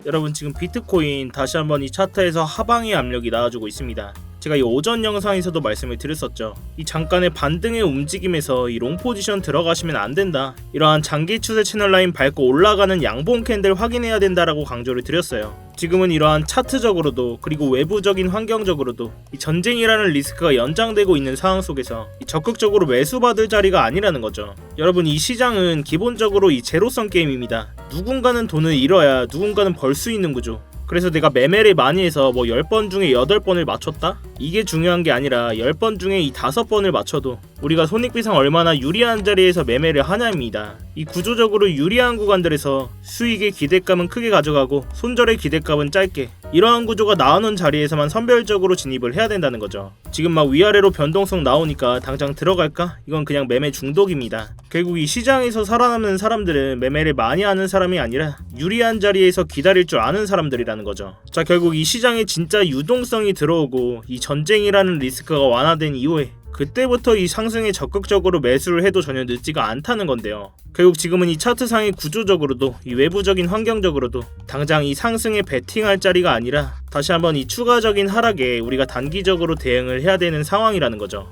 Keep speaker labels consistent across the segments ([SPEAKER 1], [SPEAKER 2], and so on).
[SPEAKER 1] 여러분 지금 비트코인 다시 한번 이 차트에서 하방의 압력이 나와주고 있습니다. 제가 이 오전 영상에서도 말씀을 드렸었죠. 이 잠깐의 반등의 움직임에서 이 롱 포지션 들어가시면 안 된다. 이러한 장기 추세 채널 라인 밟고 올라가는 양봉 캔들 확인해야 된다라고 강조를 드렸어요. 지금은 이러한 차트적으로도 그리고 외부적인 환경적으로도 이 전쟁이라는 리스크가 연장되고 있는 상황 속에서 이 적극적으로 매수받을 자리가 아니라는 거죠. 여러분 이 시장은 기본적으로 이 제로섬 게임입니다. 누군가는 돈을 잃어야 누군가는 벌 수 있는 구조. 그래서 내가 매매를 많이 해서 뭐 10번 중에 8번을 맞췄다? 이게 중요한 게 아니라 10번 중에 이 5번을 맞춰도 우리가 손익비상 얼마나 유리한 자리에서 매매를 하냐입니다. 이 구조적으로 유리한 구간들에서 수익의 기대감은 크게 가져가고 손절의 기대감은 짧게, 이러한 구조가 나오는 자리에서만 선별적으로 진입을 해야 된다는 거죠. 지금 막 위아래로 변동성 나오니까 당장 들어갈까? 이건 그냥 매매 중독입니다. 결국 이 시장에서 살아남는 사람들은 매매를 많이 하는 사람이 아니라 유리한 자리에서 기다릴 줄 아는 사람들이라는 거죠. 자, 결국 이 시장에 진짜 유동성이 들어오고 이 전쟁이라는 리스크가 완화된 이후에 그때부터 이 상승에 적극적으로 매수를 해도 전혀 늦지가 않다는 건데요. 결국 지금은 이 차트상의 구조적으로도 이 외부적인 환경적으로도 당장 이 상승에 베팅할 자리가 아니라 다시 한번 이 추가적인 하락에 우리가 단기적으로 대응을 해야 되는 상황이라는 거죠.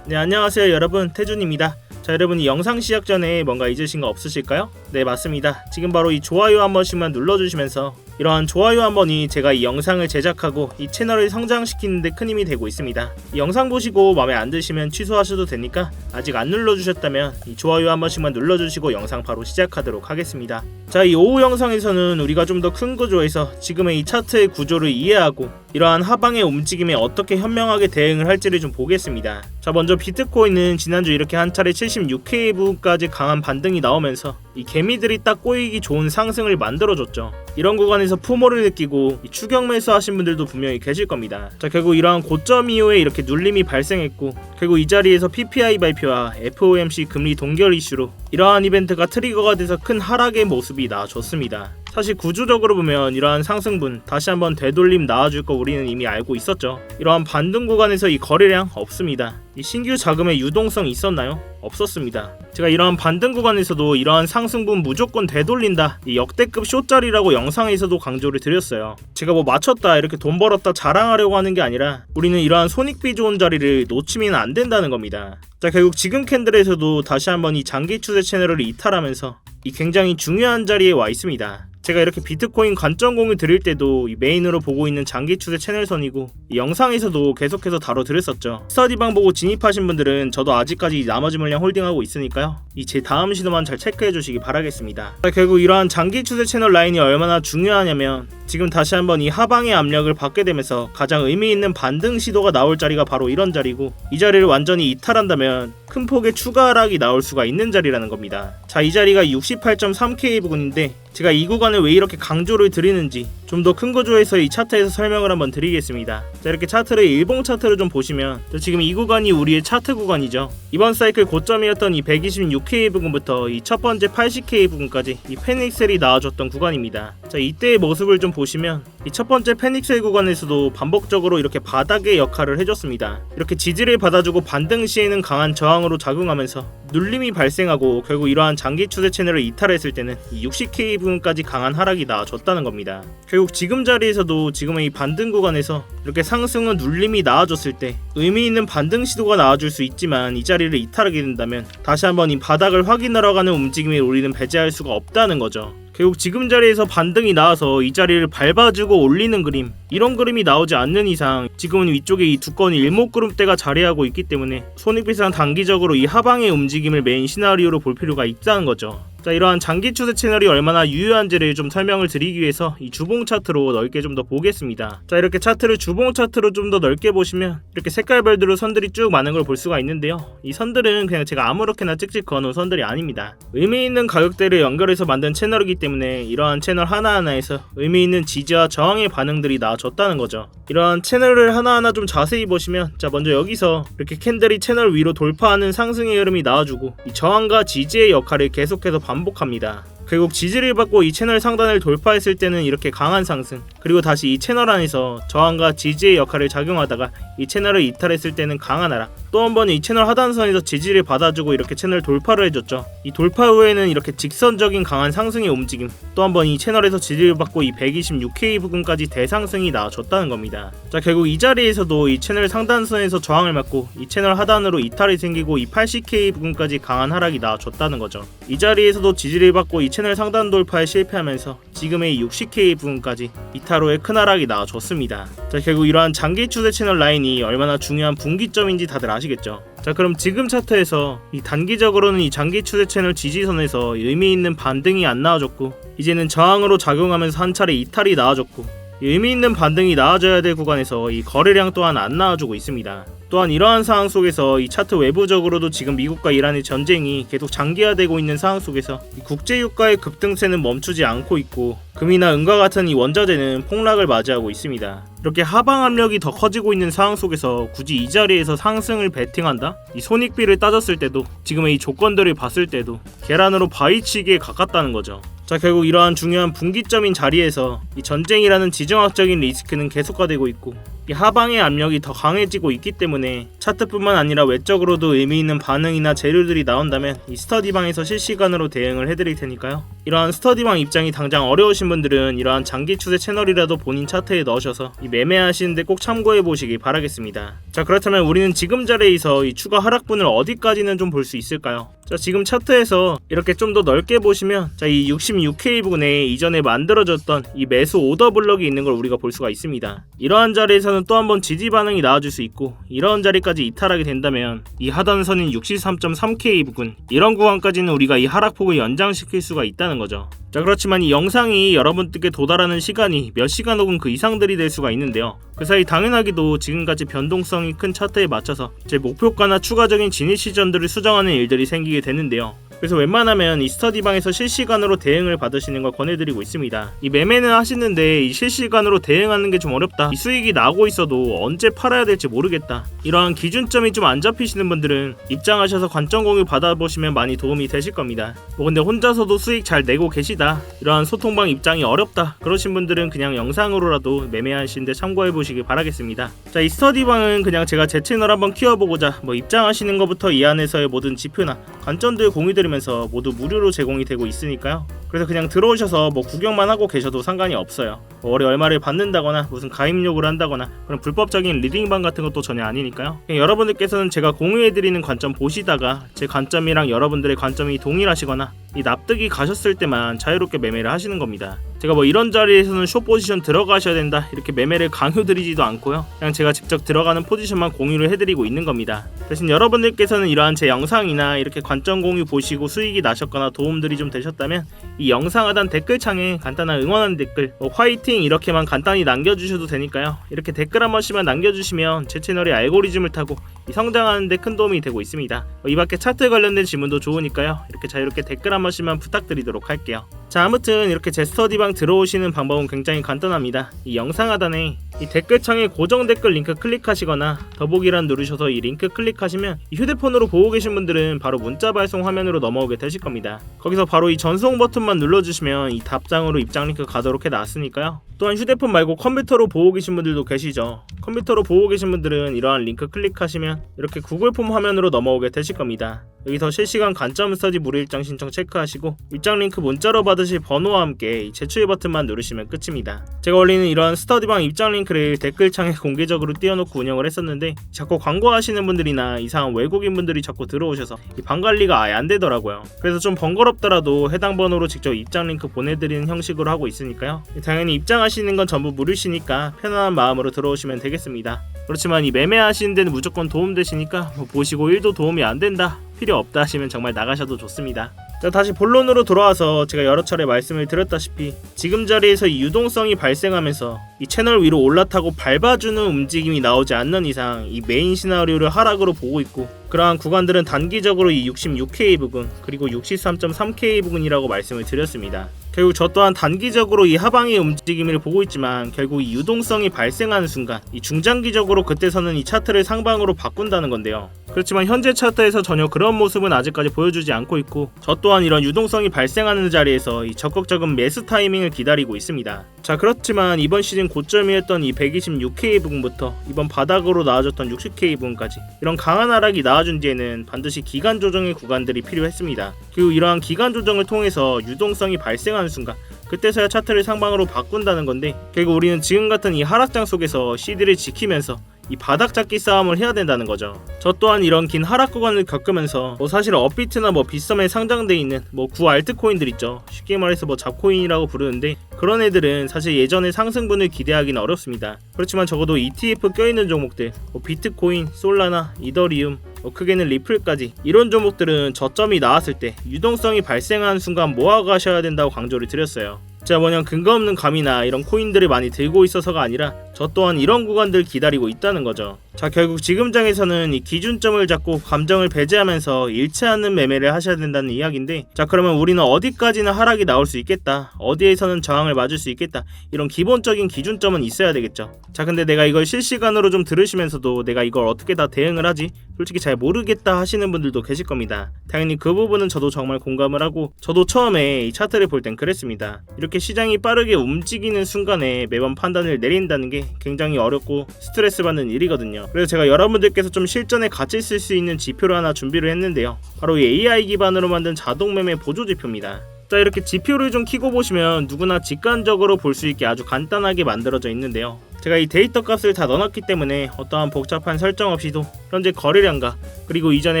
[SPEAKER 1] 네, 안녕하세요 여러분, 태준입니다. 자, 여러분 이 영상 시작 전에 뭔가 잊으신 거 없으실까요? 네, 맞습니다. 지금 바로 이 좋아요 한 번씩만 눌러주시면서 이러한 좋아요 한 번이 제가 이 영상을 제작하고 이 채널을 성장시키는 데 큰 힘이 되고 있습니다. 이 영상 보시고 마음에 안 드시면 취소하셔도 되니까 아직 안 눌러주셨다면 이 좋아요 한 번씩만 눌러주시고 영상 바로 시작하도록 하겠습니다. 자, 이 오후 영상에서는 우리가 좀 더 큰 구조에서 지금의 이 차트의 구조를 이해하고 이러한 하방의 움직임에 어떻게 현명하게 대응을 할지를 좀 보겠습니다. 자, 먼저 비트코인은 지난주 이렇게 한 차례 76K 부분까지 강한 반등이 나오면서 이 개미들이 딱 꼬이기 좋은 상승을 만들어줬죠. 이런 구간에서 포모를 느끼고 추격 매수하신 분들도 분명히 계실 겁니다. 자, 결국 이러한 고점 이후에 이렇게 눌림이 발생했고 결국 이 자리에서 PPI 발표와 FOMC 금리 동결 이슈로 이러한 이벤트가 트리거가 돼서 큰 하락의 모습이 나와줬습니다. 사실 구조적으로 보면 이러한 상승분 다시 한번 되돌림 나와줄 거 우리는 이미 알고 있었죠. 이러한 반등 구간에서 이 거래량 없습니다. 이 신규 자금의 유동성 있었나요? 없었습니다. 제가 이러한 반등 구간에서도 이러한 상승분 무조건 되돌린다, 이 역대급 숏자리라고 영상에서도 강조를 드렸어요. 제가 뭐 맞췄다 이렇게 돈 벌었다 자랑하려고 하는 게 아니라 우리는 이러한 손익비 좋은 자리를 놓치면 안 된다는 겁니다. 자, 결국 지금 캔들에서도 다시 한번 이 장기 추세 채널을 이탈하면서 이 굉장히 중요한 자리에 와 있습니다. 제가 이렇게 비트코인 관점 공유 드릴 때도 이 메인으로 보고 있는 장기 추세 채널선이고 이 영상에서도 계속해서 다뤄드렸었죠. 스터디방 보고 진입하신 분들은 저도 아직까지 나머지 물량 홀딩하고 있으니까요. 이 제 다음 시도만 잘 체크해 주시기 바라겠습니다. 결국 이러한 장기 추세 채널 라인이 얼마나 중요하냐면 지금 다시 한번 이 하방의 압력을 받게 되면서 가장 의미 있는 반등 시도가 나올 자리가 바로 이런 자리고 이 자리를 완전히 이탈한다면 큰 폭의 추가 하락이 나올 수가 있는 자리라는 겁니다. 자, 이 자리가 68.3K 부근인데 제가 이 구간을 왜 이렇게 강조를 드리는지 좀 더 큰 구조에서 이 차트에서 설명을 한번 드리겠습니다. 자, 이렇게 차트를 일봉 차트를 좀 보시면 지금 이 구간이 우리의 차트 구간이죠. 이번 사이클 고점이었던 이 126K 부근부터 이 첫 번째 80K 부근까지 이 페닉셀이 나와줬던 구간입니다. 자, 이때의 모습을 좀 보시면 이 첫 번째 페닉셀 구간에서도 반복적으로 이렇게 바닥의 역할을 해줬습니다. 이렇게 지지를 받아주고 반등 시에는 강한 저항으로 작용하면서 눌림이 발생하고 결국 이러한 장기 추세 채널을 이탈했을 때는 이 60K 부분까지 강한 하락이 나와줬다는 겁니다. 결국 지금 자리에서도 지금의 이 반등 구간에서 이렇게 상승은 눌림이 나와줬을 때 의미 있는 반등 시도가 나와줄 수 있지만 이 자리를 이탈하게 된다면 다시 한번 이 바닥을 확인하러 가는 움직임에 우리는 배제할 수가 없다는 거죠. 결국 지금 자리에서 반등이 나와서 이 자리를 밟아주고 올리는 그림, 이런 그림이 나오지 않는 이상 지금은 위쪽에 이 두꺼운 일목구름대가 자리하고 있기 때문에 손익비상 단기적으로 이 하방의 움직임을 메인 시나리오로 볼 필요가 있다는 거죠. 자, 이러한 장기 추세 채널이 얼마나 유효한지를 좀 설명을 드리기 위해서 이 주봉 차트로 넓게 좀 더 보겠습니다. 자, 이렇게 차트를 주봉 차트로 좀 더 넓게 보시면 이렇게 색깔별대로 선들이 쭉 많은 걸 볼 수가 있는데요. 이 선들은 그냥 제가 아무렇게나 찍찍 그어놓은 선들이 아닙니다. 의미 있는 가격대를 연결해서 만든 채널이기 때문에 이러한 채널 하나하나에서 의미 있는 지지와 저항의 반응들이 나와줬다는 거죠. 이러한 채널을 하나하나 좀 자세히 보시면, 자, 먼저 여기서 이렇게 캔들이 채널 위로 돌파하는 상승의 흐름이 나와주고 이 저항과 지지의 역할을 계속해서 반복합니다. 결국 지지를 받고 이 채널 상단을 돌파했을 때는 이렇게 강한 상승, 그리고 다시 이 채널 안에서 저항과 지지의 역할을 작용하다가 이 채널을 이탈했을 때는 강한 하락, 또 한 번 이 채널 하단선에서 지지를 받아주고 이렇게 채널 돌파를 해줬죠. 이 돌파 후에는 이렇게 직선적인 강한 상승의 움직임, 또 한 번 이 채널에서 지지를 받고 이 126K 부근까지 대상승이 나와줬다는 겁니다. 자, 결국 이 자리에서도 이 채널 상단선에서 저항을 맞고 이 채널 하단으로 이탈이 생기고 이 80K 부근까지 강한 하락이 나와줬다는 거죠. 이 자리에서도 지지를 받고 이 채널 상단 돌파에 실패하면서 지금의 이 60K 부근까지 이탈 후에 큰 하락이 나와줬습니다. 자, 결국 이러한 장기 추세 채널 라인이 얼마나 중요한 분기점인지 다들 아시겠죠? 자, 그럼 지금 차트에서 이 단기적으로는 이 장기 추세 채널 지지선에서 의미 있는 반등이 안 나와줬고, 이제는 저항으로 작용하면서 한 차례 이탈이 나와줬고, 의미 있는 반등이 나와줘야 될 구간에서 이 거래량 또한 안 나와주고 있습니다. 또한 이러한 상황 속에서 이 차트 외부적으로도 지금 미국과 이란의 전쟁이 계속 장기화되고 있는 상황 속에서 이 국제유가의 급등세는 멈추지 않고 있고, 금이나 은과 같은 이 원자재는 폭락을 맞이하고 있습니다. 이렇게 하방 압력이 더 커지고 있는 상황 속에서 굳이 이 자리에서 상승을 베팅한다? 이 손익비를 따졌을 때도, 지금의 이 조건들을 봤을 때도 계란으로 바위치기에 가깝다는 거죠. 자, 결국 이러한 중요한 분기점인 자리에서 이 전쟁이라는 지정학적인 리스크는 계속화되고 있고, 이 하방의 압력이 더 강해지고 있기 때문에 차트뿐만 아니라 외적으로도 의미 있는 반응이나 재료들이 나온다면 이 스터디방에서 실시간으로 대응을 해드릴 테니까요. 이러한 스터디방 입장이 당장 어려우신 분들은 이러한 장기 추세 채널이라도 본인 차트에 넣으셔서 이 매매하시는데 꼭 참고해 보시기 바라겠습니다. 자, 그렇다면 우리는 지금 자리에서 이 추가 하락분을 어디까지는 좀 볼 수 있을까요? 자, 지금 차트에서 이렇게 좀 더 넓게 보시면, 자, 이 66K 부근에 이전에 만들어졌던 이 매수 오더 블럭이 있는 걸 우리가 볼 수가 있습니다. 이러한 자리에서는 또 한 번 지지 반응이 나와줄 수 있고, 이런 자리까지 이탈하게 된다면 이 하단선인 63.3K 부근, 이런 구간까지는 우리가 이 하락폭을 연장시킬 수가 있다는 거죠. 자, 그렇지만 이 영상이 여러분들께 도달하는 시간이 몇 시간 혹은 그 이상들이 될 수가 있는데요. 그 사이 당연하게도 지금까지 변동성이 큰 차트에 맞춰서 제 목표가나 추가적인 진입 시점들을 수정하는 일들이 생기게 되는데요. 그래서 웬만하면 이 스터디방에서 실시간으로 대응을 받으시는 걸 권해드리고 있습니다. 이 매매는 하시는데 이 실시간으로 대응하는 게 좀 어렵다, 이 수익이 나고 있어도 언제 팔아야 될지 모르겠다, 이러한 기준점이 좀 안 잡히시는 분들은 입장하셔서 관점 공유 받아보시면 많이 도움이 되실 겁니다. 뭐 근데 혼자서도 수익 잘 내고 계시다, 이러한 소통방 입장이 어렵다, 그러신 분들은 그냥 영상으로라도 매매하시는데 참고해보시기 바라겠습니다. 자, 이 스터디방은 그냥 제가 제 채널 한번 키워보고자 뭐 입장하시는 것부터 이 안에서의 모든 지표나 관점들 공유드리면서 모두 무료로 제공이 되고 있으니까요. 그래서 그냥 들어오셔서 뭐 구경만 하고 계셔도 상관이 없어요. 뭐 월에 얼마를 받는다거나 무슨 가입 요구를 한다거나 그런 불법적인 리딩방 같은 것도 전혀 아니니까요. 그냥 여러분들께서는 제가 공유해드리는 관점 보시다가 제 관점이랑 여러분들의 관점이 동일하시거나 이 납득이 가셨을 때만 자유롭게 매매를 하시는 겁니다. 제가 뭐 이런 자리에서는 숏 포지션 들어가셔야 된다, 이렇게 매매를 강요드리지도 않고요. 그냥 제가 직접 들어가는 포지션만 공유를 해드리고 있는 겁니다. 대신 여러분들께서는 이러한 제 영상이나 이렇게 관점 공유 보시고 수익이 나셨거나 도움들이 좀 되셨다면 이 영상 하단 댓글창에 간단한 응원하는 댓글, 뭐 화이팅 이렇게만 간단히 남겨주셔도 되니까요. 이렇게 댓글 한 번씩만 남겨주시면 제 채널의 알고리즘을 타고 이 성장하는 데 큰 도움이 되고 있습니다. 이 밖에 차트 관련된 질문도 좋으니까요. 이렇게 자유롭게 댓글 한 번씩만 부탁드리도록 할게요. 자, 아무튼 이렇게 제 스터디방 들어오시는 방법은 굉장히 간단합니다. 이 영상 하단에 이 댓글창에 고정 댓글 링크 클릭하시거나 더보기란 누르셔서 이 링크 클릭하시면 이 휴대폰으로 보고 계신 분들은 바로 문자 발송 화면으로 넘어오게 되실 겁니다. 거기서 바로 이 전송 버튼만 눌러주시면 이 답장으로 입장 링크 가도록 해놨으니까요. 또한 휴대폰 말고 컴퓨터로 보고 계신 분들도 계시죠. 컴퓨터로 보고 계신 분들은 이러한 링크 클릭하시면 이렇게 구글 폼 화면으로 넘어오게 되실 겁니다. 여기서 실시간 관점 스터디 무료 입장 신청 체크하시고 입장 링크 문자로 받으실 번호와 함께 이 제출 버튼만 누르시면 끝입니다. 제가 원래는 이런 스터디방 입장 링크를 댓글창에 공개적으로 띄워놓고 운영을 했었는데 자꾸 광고하시는 분들이나 이상한 외국인 분들이 자꾸 들어오셔서 이 방 관리가 아예 안 되더라고요. 그래서 좀 번거롭더라도 해당 번호로 직접 입장 링크 보내드리는 형식으로 하고 있으니까요. 당연히 입장하시는 건 전부 무료시니까 편안한 마음으로 들어오시면 되겠습니다. 그렇지만 이 매매하시는 데는 무조건 도움되시니까 뭐 보시고 1도 도움이 안 된다, 필요 없다 하시면 정말 나가셔도 좋습니다. 자, 다시 본론으로 돌아와서 제가 여러 차례 말씀을 드렸다시피 지금 자리에서 이 유동성이 발생하면서 이 채널 위로 올라타고 밟아주는 움직임이 나오지 않는 이상 이 메인 시나리오를 하락으로 보고 있고, 그러한 구간들은 단기적으로 이 66K 부근 그리고 63.3K 부근이라고 말씀을 드렸습니다. 결국 저 또한 단기적으로 이 하방의 움직임을 보고 있지만 결국 이 유동성이 발생하는 순간 이 중장기적으로 그때서는 이 차트를 상방으로 바꾼다는 건데요. 그렇지만 현재 차트에서 전혀 그런 모습은 아직까지 보여주지 않고 있고, 저 또한 이런 유동성이 발생하는 자리에서 이 적극적인 매수 타이밍을 기다리고 있습니다. 자, 그렇지만 이번 시즌 고점이었던 이 126K 부근부터 이번 바닥으로 나와줬던 60K 부근까지 이런 강한 하락이 나와준 뒤에는 반드시 기간 조정의 구간들이 필요했습니다. 그리고 이러한 기간 조정을 통해서 유동성이 발생하는 순간, 그때서야 차트를 상방으로 바꾼다는 건데, 결국 우리는 지금 같은 이 하락장 속에서 CD를 지키면서 이 바닥 잡기 싸움을 해야 된다는 거죠. 저 또한 이런 긴 하락 구간을 겪으면서 사실 업비트나 빗썸에 상장돼 있는 구 알트코인들 있죠. 쉽게 말해서 잡코인이라고 부르는데, 그런 애들은 사실 예전의 상승분을 기대하기는 어렵습니다. 그렇지만 적어도 ETF 껴있는 종목들, 비트코인, 솔라나, 이더리움, 크게는 리플까지 이런 종목들은 저점이 나왔을 때 유동성이 발생하는 순간 모아가셔야 된다고 강조를 드렸어요. 자, 근거 없는 감이나 이런 코인들을 많이 들고 있어서가 아니라 저 또한 이런 구간들 기다리고 있다는 거죠. 자, 결국 지금 장에서는 이 기준점을 잡고 감정을 배제하면서 잃지 않는 매매를 하셔야 된다는 이야기인데, 자, 그러면 우리는 어디까지는 하락이 나올 수 있겠다, 어디에서는 저항을 맞을 수 있겠다, 이런 기본적인 기준점은 있어야 되겠죠. 자, 근데 내가 이걸 실시간으로 좀 들으시면서도 내가 이걸 어떻게 다 대응을 하지? 솔직히 잘 모르겠다 하시는 분들도 계실 겁니다. 당연히 그 부분은 저도 정말 공감을 하고, 저도 처음에 이 차트를 볼 땐 그랬습니다. 이렇게 시장이 빠르게 움직이는 순간에 매번 판단을 내린다는 게 굉장히 어렵고 스트레스 받는 일이거든요. 그래서 제가 여러분들께서 좀 실전에 같이 쓸 수 있는 지표를 하나 준비를 했는데요. 바로 이 AI 기반으로 만든 자동 매매 보조 지표입니다. 자, 이렇게 지표를 좀 켜고 보시면 누구나 직관적으로 볼 수 있게 아주 간단하게 만들어져 있는데요. 제가 이 데이터 값을 다 넣어놨기 때문에 어떠한 복잡한 설정 없이도 현재 거래량과 그리고 이전에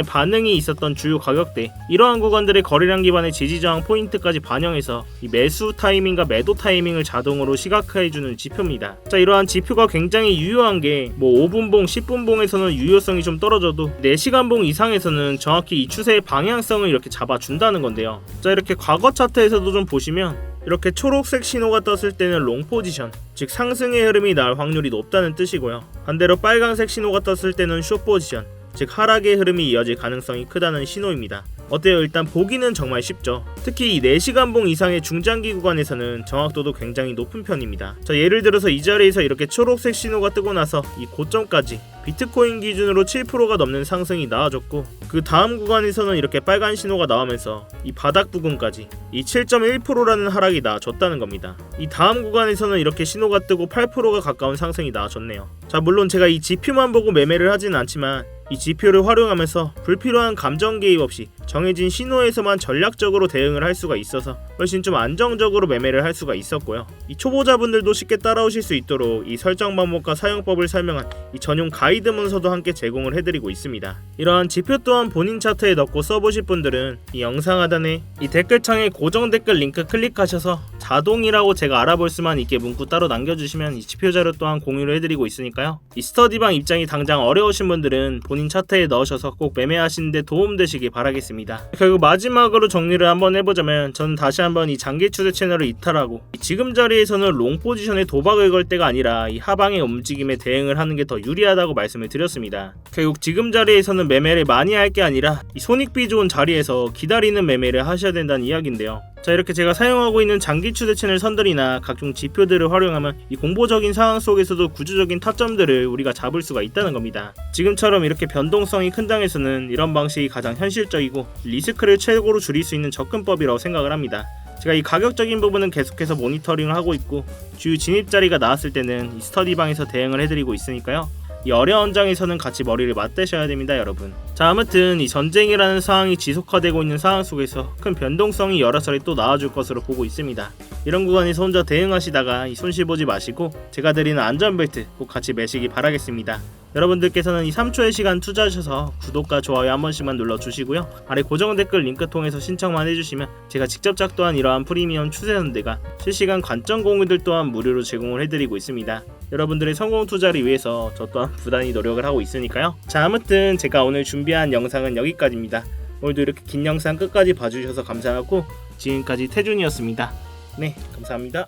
[SPEAKER 1] 반응이 있었던 주요 가격대, 이러한 구간들의 거래량 기반의 지지저항 포인트까지 반영해서 이 매수 타이밍과 매도 타이밍을 자동으로 시각화해주는 지표입니다. 자, 이러한 지표가 굉장히 유효한 게 5분봉, 10분봉에서는 유효성이 좀 떨어져도 4시간봉 이상에서는 정확히 이 추세의 방향성을 이렇게 잡아준다는 건데요. 자, 이렇게 과거 차트에서도 좀 보시면 이렇게 초록색 신호가 떴을 때는 롱 포지션, 즉 상승의 흐름이 날 확률이 높다는 뜻이고요. 반대로 빨간색 신호가 떴을 때는 숏 포지션, 즉 하락의 흐름이 이어질 가능성이 크다는 신호입니다. 어때요? 일단 보기는 정말 쉽죠. 특히 이 4시간봉 이상의 중장기 구간에서는 정확도도 굉장히 높은 편입니다. 자, 예를 들어서 이 자리에서 이렇게 초록색 신호가 뜨고 나서 이 고점까지 비트코인 기준으로 7%가 넘는 상승이 나와줬고, 그 다음 구간에서는 이렇게 빨간 신호가 나오면서 이 바닥 부근까지 이 7.1%라는 하락이 나와줬다는 겁니다. 이 다음 구간에서는 이렇게 신호가 뜨고 8%가 가까운 상승이 나와줬네요. 자, 물론 제가 이 지표만 보고 매매를 하지는 않지만 이 지표를 활용하면서 불필요한 감정 개입 없이 정해진 신호에서만 전략적으로 대응을 할 수가 있어서 훨씬 좀 안정적으로 매매를 할 수가 있었고요. 이 초보자분들도 쉽게 따라오실 수 있도록 이 설정 방법과 사용법을 설명한 이 전용 가이드 문서도 함께 제공을 해드리고 있습니다. 이러한 지표 또한 본인 차트에 넣고 써보실 분들은 이 영상 하단에 이 댓글창에 고정 댓글 링크 클릭하셔서 자동이라고 제가 알아볼 수만 있게 문구 따로 남겨주시면 이 지표 자료 또한 공유를 해드리고 있으니까요. 이 스터디방 입장이 당장 어려우신 분들은 본인 차트에 넣으셔서 꼭 매매하시는데 도움되시기 바라겠습니다. 결국 마지막으로 정리를 한번 해보자면, 저는 다시 한번 이 장기 추세 채널을 이탈하고 지금 자리에서는 롱 포지션에 도박을 걸 때가 아니라 이 하방의 움직임에 대응을 하는 게 더 유리하다고 말씀을 드렸습니다. 결국 지금 자리에서는 매매를 많이 할 게 아니라 이 손익비 좋은 자리에서 기다리는 매매를 하셔야 된다는 이야기인데요. 자, 이렇게 제가 사용하고 있는 장기 추세 채널 선들이나 각종 지표들을 활용하면 이 공보적인 상황 속에서도 구조적인 타점들을 우리가 잡을 수가 있다는 겁니다. 지금처럼 이렇게 변동성이 큰 장에서는 이런 방식이 가장 현실적이고 리스크를 최고로 줄일 수 있는 접근법이라고 생각을 합니다. 제가 이 가격적인 부분은 계속해서 모니터링을 하고 있고, 주요 진입 자리가 나왔을 때는 이 스터디방에서 대응을 해드리고 있으니까요. 이 어려운 장에서는 같이 머리를 맞대셔야 됩니다, 여러분. 자, 아무튼 이 전쟁이라는 상황이 지속화되고 있는 상황 속에서 큰 변동성이 여러 차례 또 나와줄 것으로 보고 있습니다. 이런 구간에서 혼자 대응하시다가 이 손실 보지 마시고 제가 드리는 안전벨트 꼭 같이 매시기 바라겠습니다. 여러분들께서는 이 3초의 시간 투자하셔서 구독과 좋아요 한 번씩만 눌러주시고요. 아래 고정 댓글 링크 통해서 신청만 해주시면 제가 직접 작도한 이러한 프리미엄 추세선들과 실시간 관점 공유들 또한 무료로 제공을 해드리고 있습니다. 여러분들의 성공 투자를 위해서 저 또한 부단히 노력을 하고 있으니까요. 자, 아무튼 제가 오늘 준비한 영상은 여기까지입니다. 오늘도 이렇게 긴 영상 끝까지 봐주셔서 감사하고, 지금까지 태준이었습니다. 네, 감사합니다.